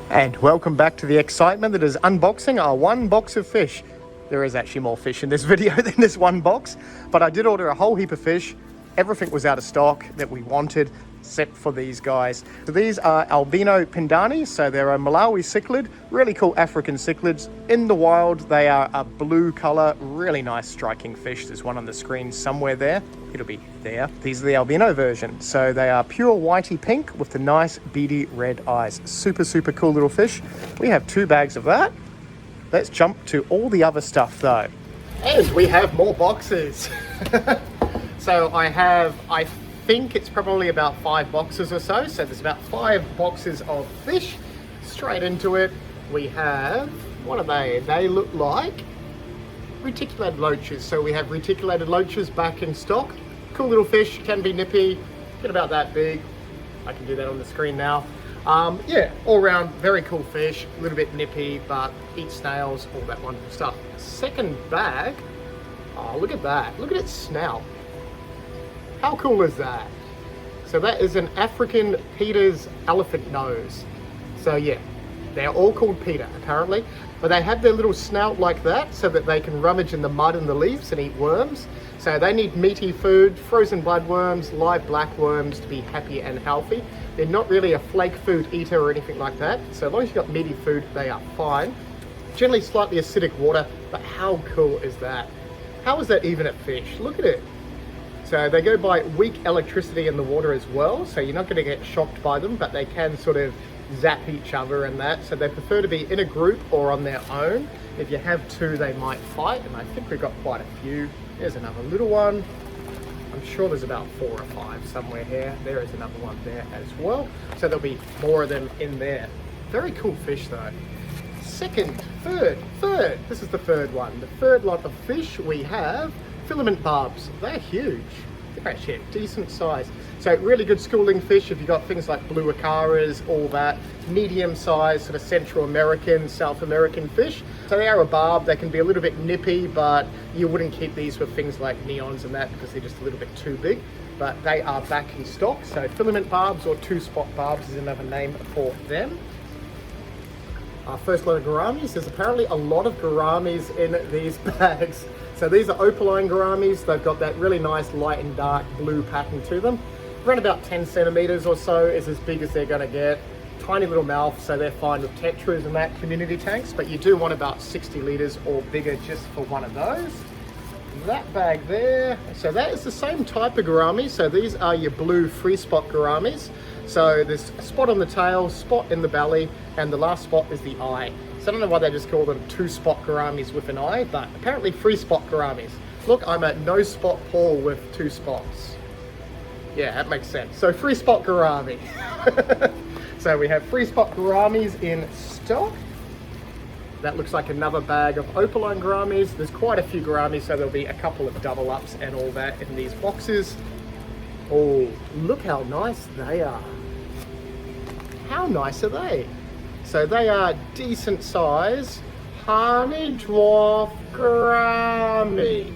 And welcome back to the excitement that is unboxing our one box of fish. There is actually more fish in this video than this one box, but I did order a whole heap of fish. Everything was out of stock that we wanted, except for these guys. So these are albino pindani, so they're a Malawi cichlid, really cool African cichlids. In the wild, they are a blue color, really nice striking fish. There's one on the screen somewhere there. It'll be there. These are the albino version. So they are pure whitey pink with the nice beady red eyes. Super, super cool little fish. We have 2 bags of that. Let's jump to all the other stuff though. And we have more boxes. So I think it's probably about 5 boxes or so. So there's about 5 boxes of fish. Straight into it, we have, what are they? They look like reticulated loaches. So we have reticulated loaches back in stock. Cool little fish, can be nippy, get about that big. I can do that on the screen now. Yeah, all around very cool fish, a little bit nippy, but eat snails, all that wonderful stuff. Second bag, oh look at that, look at its snout. How cool is that? So that is an African Peter's elephant nose. So yeah, they're all called Peter apparently, but they have their little snout like that so that they can rummage in the mud and the leaves and eat worms. So they need meaty food, frozen bloodworms, live black worms to be happy and healthy. They're not really a flake food eater or anything like that. So as long as you've got meaty food, they are fine. Generally slightly acidic water, but how cool is that? How is that even a fish? Look at it. So they go by weak electricity in the water as well, so you're not going to get shocked by them, but they can sort of zap each other and that. So they prefer to be in a group or on their own. If you have 2, they might fight, and I think we've got quite a few. There's another little one. I'm sure there's about 4 or 5 somewhere here. There is another one there as well. So there'll be more of them in there. Very cool fish though. Second, third. This is the third one. The third lot of fish we have filament barbs. They're huge. They're actually a decent size. So really good schooling fish if you've got things like blue acaras, all that. Medium size, sort of Central American, South American fish. So they are a barb. They can be a little bit nippy, but you wouldn't keep these with things like neons and that because they're just a little bit too big. But they are back in stock. So filament barbs or 2-spot barbs is another name for them. Our first lot of gouramis. There's apparently a lot of gouramis in these bags. So these are opaline gouramis. They've got that really nice light and dark blue pattern to them. Around about 10 centimeters or so is as big as they're going to get. Tiny little mouth, so they're fine with Tetras and that community tanks, but you do want about 60 liters or bigger just for one of those. That bag there, so that is the same type of gourami. So these are your blue free spot gouramis. So there's a spot on the tail, spot in the belly, and the last spot is the eye. So I don't know why they just call them 2-spot gouramis with an eye, but apparently 3-spot gouramis. Look, I'm a no spot Paul with 2 spots. Yeah, that makes sense. So 3-spot gourami. So we have 3-spot gouramis in stock. That looks like another bag of opaline gouramis. There's quite a few gouramis, so there'll be a couple of double ups and all that in these boxes. Oh, look how nice they are. How nice are they? So they are decent size honey dwarf gourami.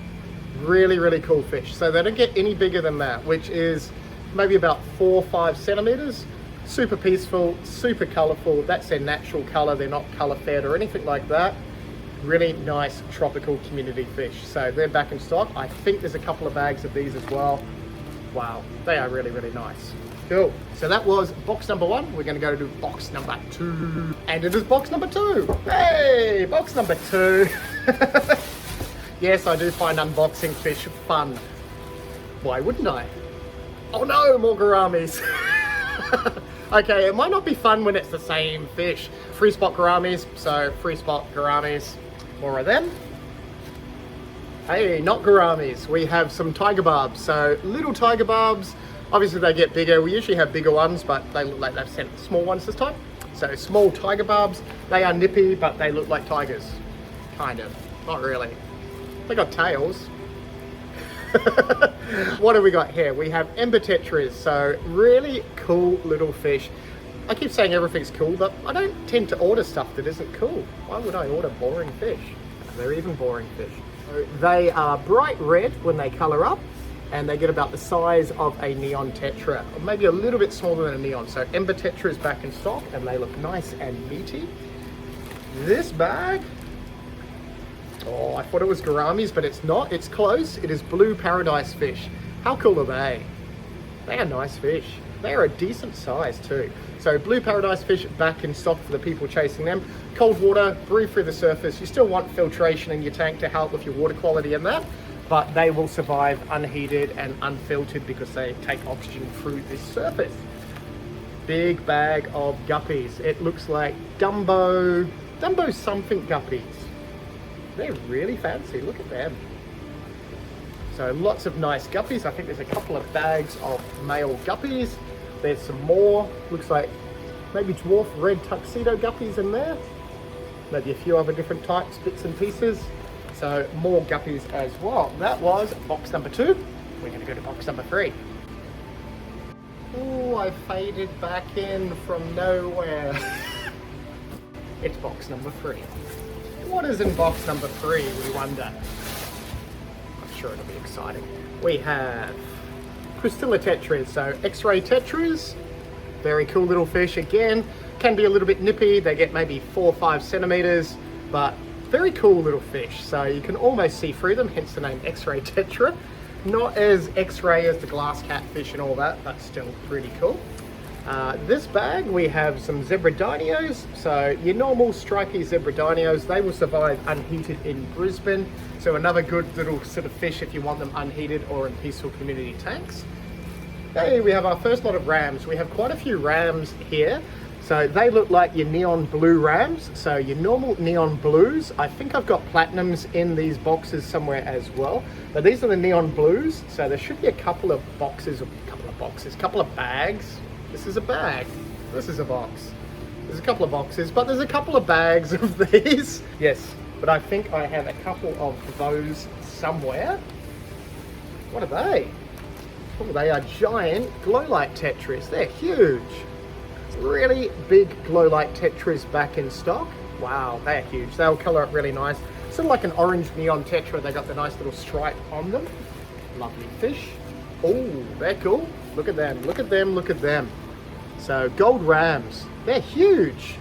Really, really cool fish. So they don't get any bigger than that, which is maybe about 4 or 5 centimeters. Super peaceful, super colorful. That's their natural color. They're not color fed or anything like that. Really nice tropical community fish. So they're back in stock. I think there's a couple of bags of these as well. Wow, they are really, really nice. Cool. So that was box number 1. We're going to go to box number 2. And it is box number 2. Hey, box number 2. Yes, I do find unboxing fish fun. Why wouldn't I? Oh no, more gouramis. Okay, it might not be fun when it's the same fish. 3-spot gouramis, so 3-spot gouramis. More of them. Hey, not gouramis. We have some tiger barbs. So little tiger barbs. Obviously they get bigger. We usually have bigger ones, but they look like they've sent small ones this time. So small tiger barbs. They are nippy, but they look like tigers. Kind of. Not really. They got tails. What have we got here? We have ember tetras. So really cool little fish. I keep saying everything's cool, but I don't tend to order stuff that isn't cool. Why would I order boring fish? They're even boring fish. So they are bright red when they color up, and they get about the size of a neon tetra, or maybe a little bit smaller than a neon. So Ember Tetra is back in stock, and they look nice and meaty. This bag, oh, I thought it was Gouramis, but it's not. It's close. It is Blue Paradise fish. How cool are they? They are nice fish. They are a decent size too. So Blue Paradise fish back in stock for the people chasing them. Cold water, breathe through the surface. You still want filtration in your tank to help with your water quality and that, but they will survive unheated and unfiltered because they take oxygen through this surface. Big bag of guppies. It looks like Dumbo something guppies. They're really fancy, look at them. So lots of nice guppies. I think there's a couple of bags of male guppies. There's some more, looks like maybe dwarf red tuxedo guppies in there. Maybe a few other different types, bits and pieces. So more guppies as well. That was box number 2. We're gonna go to box number 3. Oh, I faded back in from nowhere. It's box number 3. What is in box number 3, we wonder? I'm sure it'll be exciting. We have Crystilla Tetras, so X-ray Tetras. Very cool little fish. Again, can be a little bit nippy. They get maybe 4 or 5 centimeters, but very cool little fish. So you can almost see through them, hence the name X-ray Tetra. Not as X-ray as the glass catfish and all that, but still pretty cool. This bag, we have some zebradinios. So your normal stripy zebradinios, they will survive unheated in Brisbane. So another good little sort of fish if you want them unheated or in peaceful community tanks. Hey, we have our first lot of rams. We have quite a few rams here. So they look like your neon blue rams. So your normal neon blues. I think I've got platinums in these boxes somewhere as well. But these are the neon blues. So there should be a couple of boxes, couple of bags. This is a bag. This is a box. There's a couple of boxes, but there's a couple of bags of these. Yes, but I think I have a couple of those somewhere. What are they? Oh, they are giant glow light tetras. They're huge. Really big glow light tetras back in stock. Wow, they're huge. They'll color up really nice. Sort of like an orange neon tetra. They got the nice little stripe on them. Lovely fish. Oh, they're cool. Look at them, look at them, look at them. So gold rams, they're huge.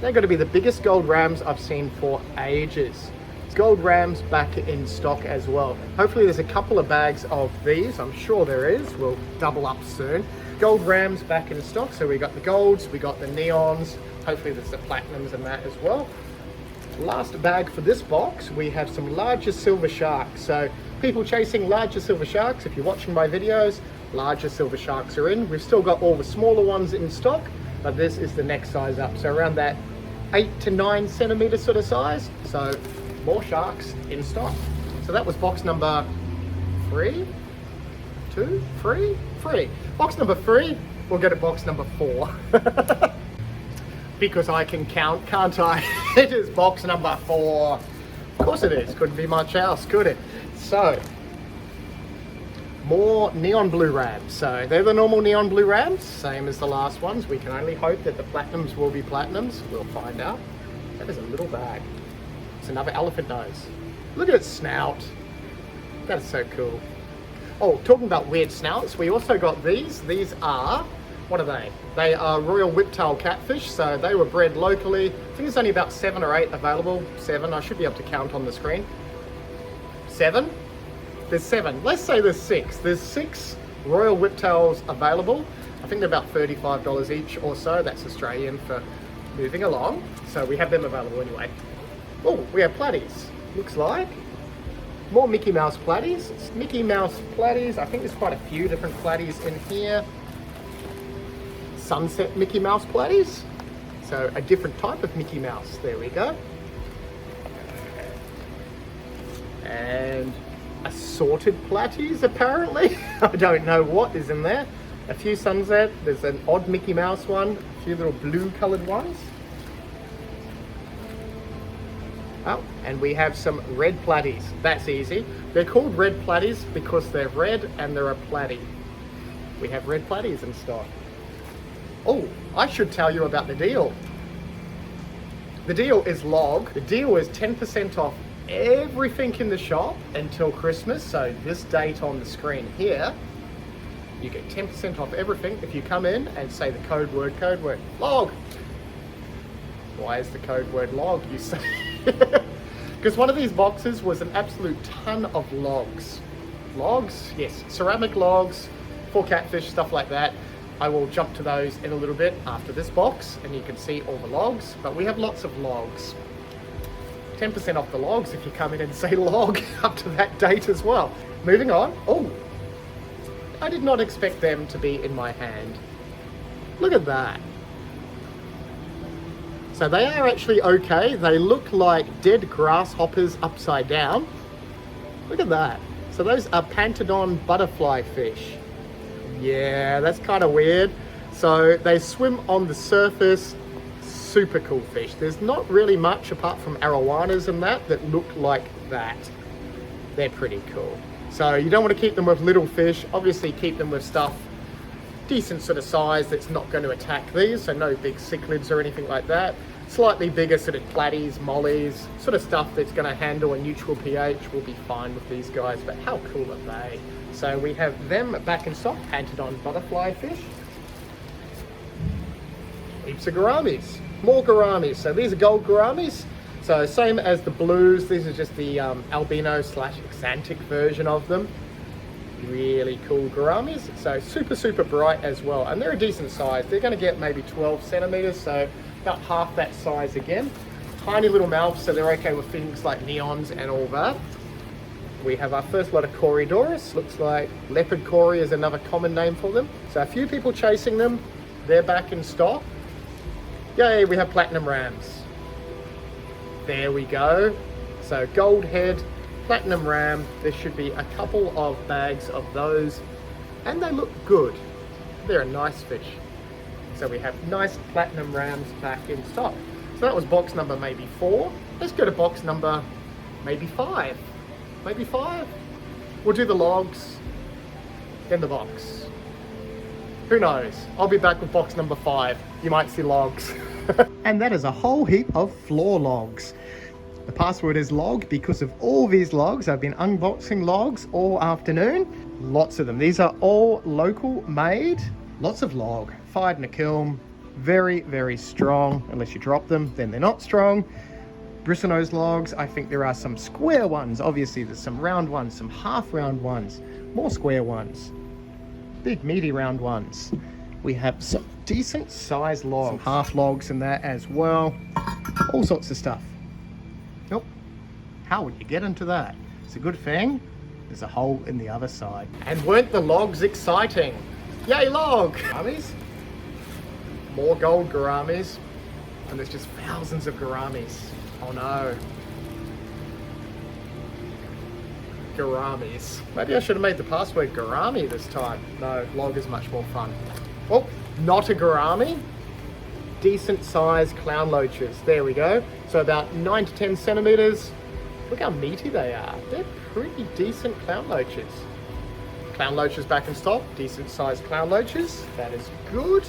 They're going to be the biggest gold rams I've seen for ages. Gold rams back in stock as well. Hopefully there's a couple of bags of these. I'm sure there is. We'll double up soon. Gold rams back in stock. So we got the golds, we got the neons. Hopefully there's the platinums and that as well. Last bag for this box, we have some larger silver sharks. So people chasing larger silver sharks, if you're watching my videos, larger silver sharks are in. We've still got all the smaller ones in stock, but this is the next size up. So around that 8 to 9 centimeter sort of size. So more sharks in stock. So that was box number 3. Box number 3, we'll go to box number 4. Because I can count, can't I? It is box number 4. Of course it is, couldn't be much else, could it? So, more neon blue rams. So they're the normal neon blue rams, same as the last ones. We can only hope that the platinums will be platinums. We'll find out. That is a little bag. It's another elephant nose. Look at its snout. That is so cool. Oh, talking about weird snouts, we also got these. These are, what are they? They are royal whiptail catfish, so they were bred locally. I think there's only about 7 or 8 available. 7, I should be able to count on the screen. 7? There's 7. Let's say there's 6. There's 6 royal whiptails available. I think they're about $35 each or so. That's Australian for moving along. So we have them available anyway. Oh, we have platies, looks like. More Mickey Mouse platies. It's Mickey Mouse platies. I think there's quite a few different platies in here. Sunset Mickey Mouse platies. So a different type of Mickey Mouse. There we go. And assorted platies, apparently. I don't know what is in there. A few sunset. There's an odd Mickey Mouse one. A few little blue colored ones. Oh, and we have some red platies. That's easy. They're called red platies because they're red and they're a platy. We have red platies in stock. Oh, I should tell you about the deal. The deal is log. The deal is 10% off everything in the shop until Christmas. So this date on the screen here, you get 10% off everything if you come in and say the code word, log. Why is the code word log, you say? Because one of these boxes was an absolute ton of logs. Logs, yes, ceramic logs for catfish, stuff like that. I will jump to those in a little bit after this box and you can see all the logs, but we have lots of logs. 10% off the logs if you come in and say log up to that date as well. Moving on. Oh, I did not expect them to be in my hand. Look at that. So they are actually okay. They look like dead grasshoppers upside down. Look at that. So those are Pantodon butterfly fish. Yeah, that's kind of weird. So they swim on the surface. Super cool fish. There's not really much apart from arowanas and that look like that. They're pretty cool. So you don't want to keep them with little fish. Obviously keep them with stuff decent sort of size that's not going to attack these. So no big cichlids or anything like that. Slightly bigger sort of platies, mollies, sort of stuff that's going to handle a neutral pH will be fine with these guys. But how cool are they? So we have them back in stock, Pantodon butterfly fish. Heaps of gouramis, more gouramis. So these are gold gouramis. So same as the blues, these are just the albino / axanthic version of them. Really cool gouramis. So super bright as well. And they're a decent size. They're going to get maybe 12 centimeters, so about half that size again. Tiny little mouths, so they're okay with things like neons and all that. We have our first lot of corydoras. Looks like leopard cory is another common name for them. So a few people chasing them. They're back in stock. Yay, we have platinum rams. There we go. So gold head, platinum ram. There should be a couple of bags of those. And they look good. They're a nice fish. So we have nice platinum rams back in stock. So that was box number maybe 4. Let's go to box number maybe 5. Maybe 5. We'll do the logs, then the box. Who knows? I'll be back with box number 5. You might see logs. And that is a whole heap of floor logs. The password is log because of all these logs. I've been unboxing logs all afternoon. Lots of them. These are all local made. Lots of log. Fired in a kiln. Very strong. Unless you drop them, then they're not strong. Bristlenose logs. I think there are some square ones. Obviously there's some round ones, some half round ones, more square ones, big meaty round ones. We have some decent sized logs, some half logs in there as well. All sorts of stuff. Nope. How would you get into that? It's a good thing there's a hole in the other side. And weren't the logs exciting? Yay, log! Gouramis. More gold gouramis. And there's just thousands of gouramis. Oh no. Gouramis. Maybe I should have made the password gourami this time. No, log is much more fun. Oh, not a gourami. Decent sized clown loaches. There we go. So about 9 to 10 centimeters. Look how meaty they are. They're pretty decent clown loaches. Clown loaches back in stock. Decent sized clown loaches. That is good.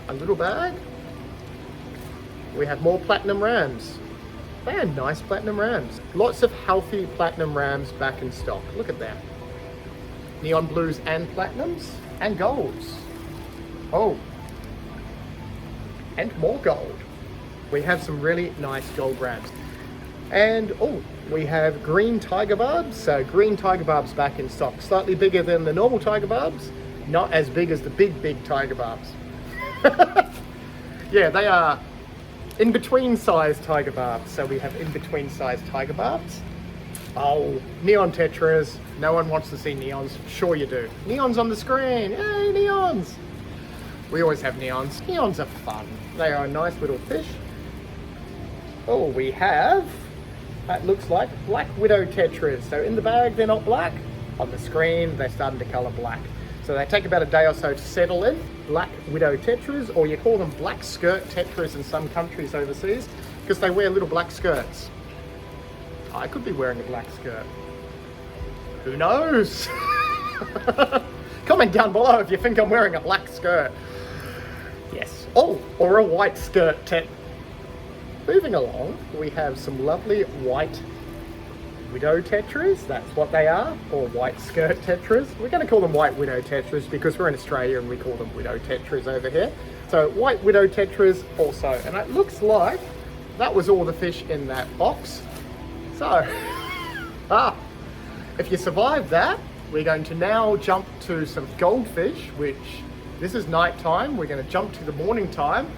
A little bag. We have more platinum rams. They are nice platinum rams. Lots of healthy platinum rams back in stock. Look at them. Neon blues and platinums and golds. Oh, and more gold. We have some really nice gold rams. And oh, we have green tiger barbs. So green tiger barbs back in stock. Slightly bigger than the normal tiger barbs. Not as big as the big tiger barbs. Yeah, they are in between size tiger barbs. So we have in between size tiger barbs. Oh, neon tetras. No one wants to see neons. Sure you do. Neons on the screen. Yay, neons. We always have neons. Neons are fun. They are a nice little fish. Oh, we have, that looks like black widow tetras. So in the bag, they're not black. On the screen, they're starting to color black. So they take about a day or so to settle in. Black widow tetras, or you call them black skirt tetras in some countries overseas, because they wear little black skirts. I could be wearing a black skirt. Who knows? Comment down below if you think I'm wearing a black skirt. Yes. Oh, or a white skirt. Moving along, we have some lovely white widow tetras, that's what they are, or white skirt tetras. We're going to call them white widow tetras because we're in Australia and we call them widow tetras over here. So white widow tetras also, and it looks like that was all the fish in that box. So, if you survived that, we're going to now jump to some goldfish, which this is night time. We're going to jump to the morning time.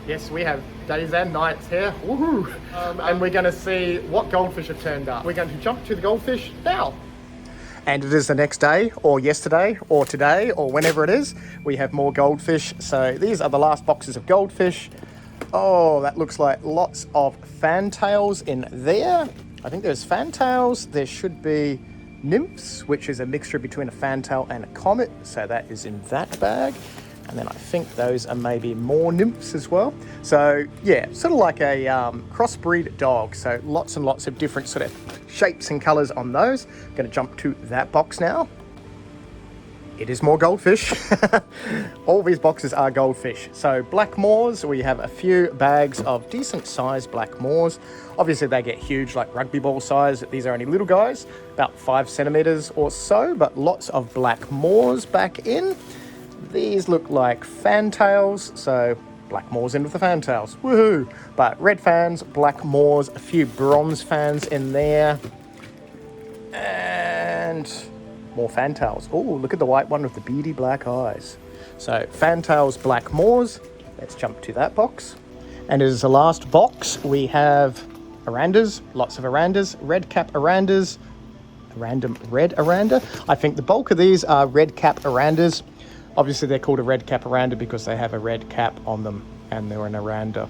Yes, we have days and nights here. Woohoo! And we're going to see what goldfish have turned up. We're going to jump to the goldfish now. And it is the next day, or yesterday, or today, or whenever it is. We have more goldfish. So these are the last boxes of goldfish. Oh, that looks like lots of fantails in there. I think there's fantails. There should be nymphs, which is a mixture between a fantail and a comet. So that is in that bag. And then I think those are maybe more nymphs as well. So yeah, sort of like a crossbreed dog. So lots and lots of different sort of shapes and colors on those. I'm going to jump to that box now. It is more goldfish. All these boxes are goldfish. So black moors, we have a few bags of decent sized black moors. Obviously they get huge, like rugby ball size. These are only little guys, about 5 centimeters or so, but lots of black moors back in. These look like fantails, so black moors in with the fantails. Woohoo! But red fans, black moors, a few bronze fans in there. And more fantails. Oh, look at the white one with the beady black eyes. So fantails, black moors. Let's jump to that box. And as the last box, we have arandas, lots of arandas, red cap arandas, a random red aranda. I think the bulk of these are red cap arandas. Obviously they're called a red cap aranda because they have a red cap on them and they're an aranda.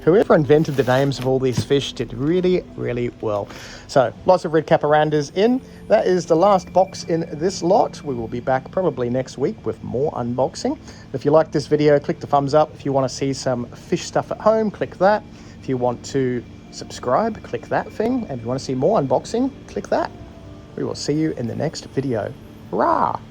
Whoever invented the names of all these fish did really, really well. So lots of red cap arandas in. That is the last box in this lot. We will be back probably next week with more unboxing. If you like this video, click the thumbs up. If you want to see some fish stuff at home, click that. If you want to subscribe, click that thing. And if you want to see more unboxing, click that. We will see you in the next video. Hurrah!